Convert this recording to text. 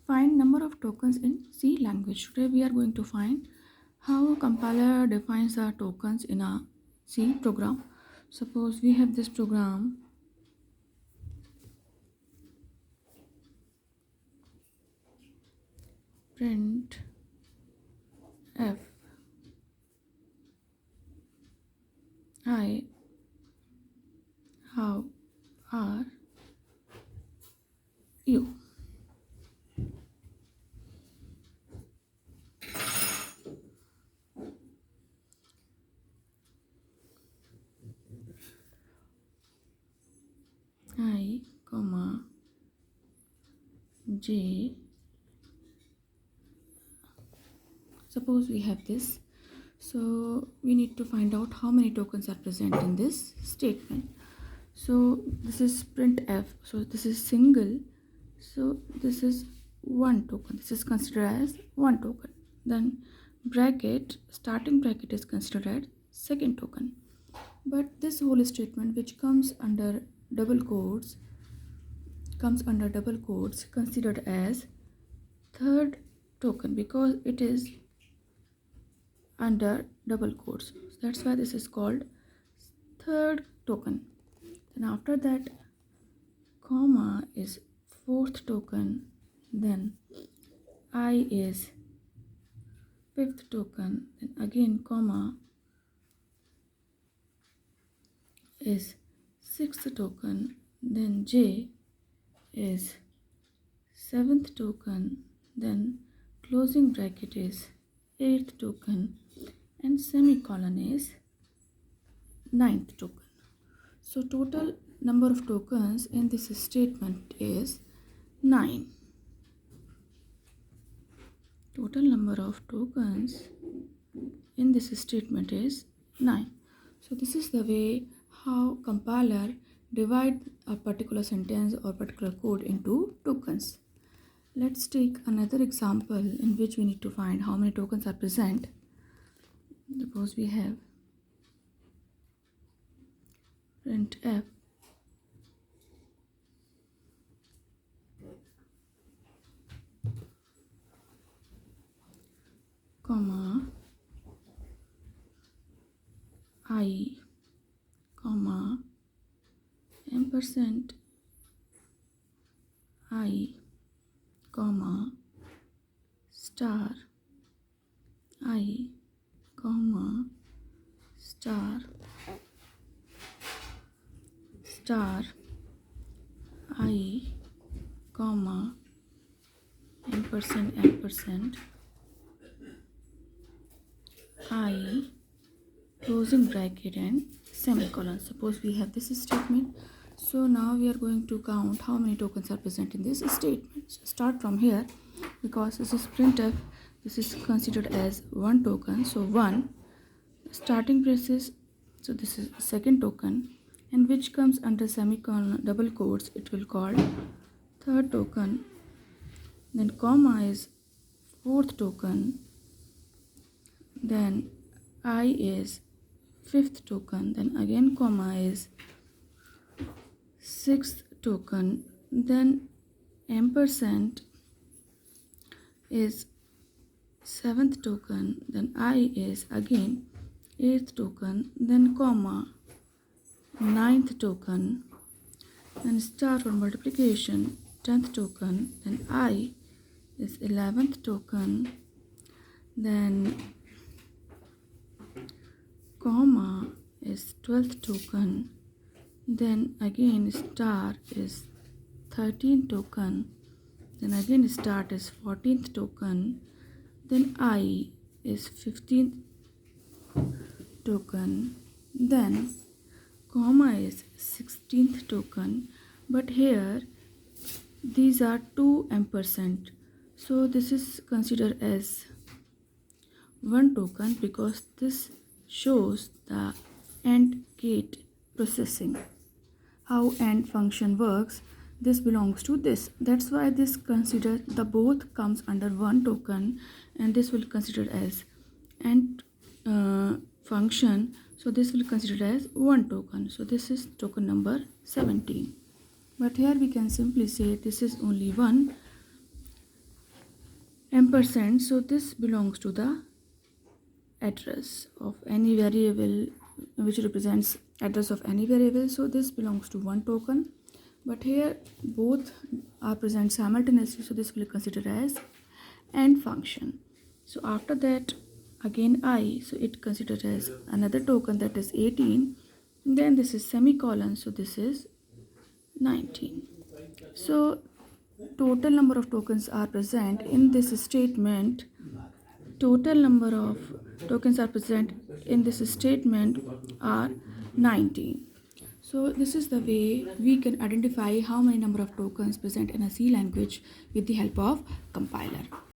Find number of tokens in C language. Today we are going to find how a compiler defines the tokens in a C program. Suppose we have this program. Print F I how are you. I comma J. Suppose we have this, so we need to find out how many tokens are present in this statement. So this is printf, so this is single, so this is one token, this is considered as one token. Then bracket, starting bracket is considered as second token. But this whole statement, which comes under double quotes, considered as third token because it is under double quotes. So that's why this is called third token. Then after that, comma is fourth token. Then I is fifth token. Then again comma is sixth token. Then J is seventh token. Then closing bracket is eighth token, and semicolon is ninth token. So total number of tokens in this statement is 9. Total number of tokens in this statement is 9. So this is the way how compiler divide a particular sentence or particular code into tokens. Let's take another example in which we need to find how many tokens are present. Suppose we have printf comma I comma ampersand I comma star I comma star I comma ampersand I closing bracket and semicolon. Suppose we have this statement. So now we are going to count how many tokens are present in this statement. So start from here, because this is printf, this is considered as one token, so one. Starting braces, so this is second token, and which comes under semicolon double quotes, it will call third token. Then comma is fourth token. Then I is fifth token. Then again comma is sixth token. Then ampersand is seventh token. Then I is again eighth token. Then comma ninth token. Then star for multiplication 10th token. Then I is 11th token. Then comma is 12th token. Then again star is 13th token. Then again start is 14th token. Then I is 15th token. Then comma is 16th token. But here these are two ampersand, so this is considered as one token because this shows the AND gate processing, how AND function works. This belongs to this, that's why this consider the both comes under one token, and this will consider as AND function, so this will consider as one token. So this is token number 17. But here we can simply say this is only one ampersand, so this belongs to the address of any variable which represents address of any variable, so this belongs to one token. But here both are present simultaneously, so this will consider as AND function. So after that again I, so it considered as another token, that is 18. Then this is semicolon, so this is 19. So total number of tokens are present in this statement. Total number of tokens are present in this statement are 19. So this is the way we can identify how many number of tokens present in a C language with the help of compiler.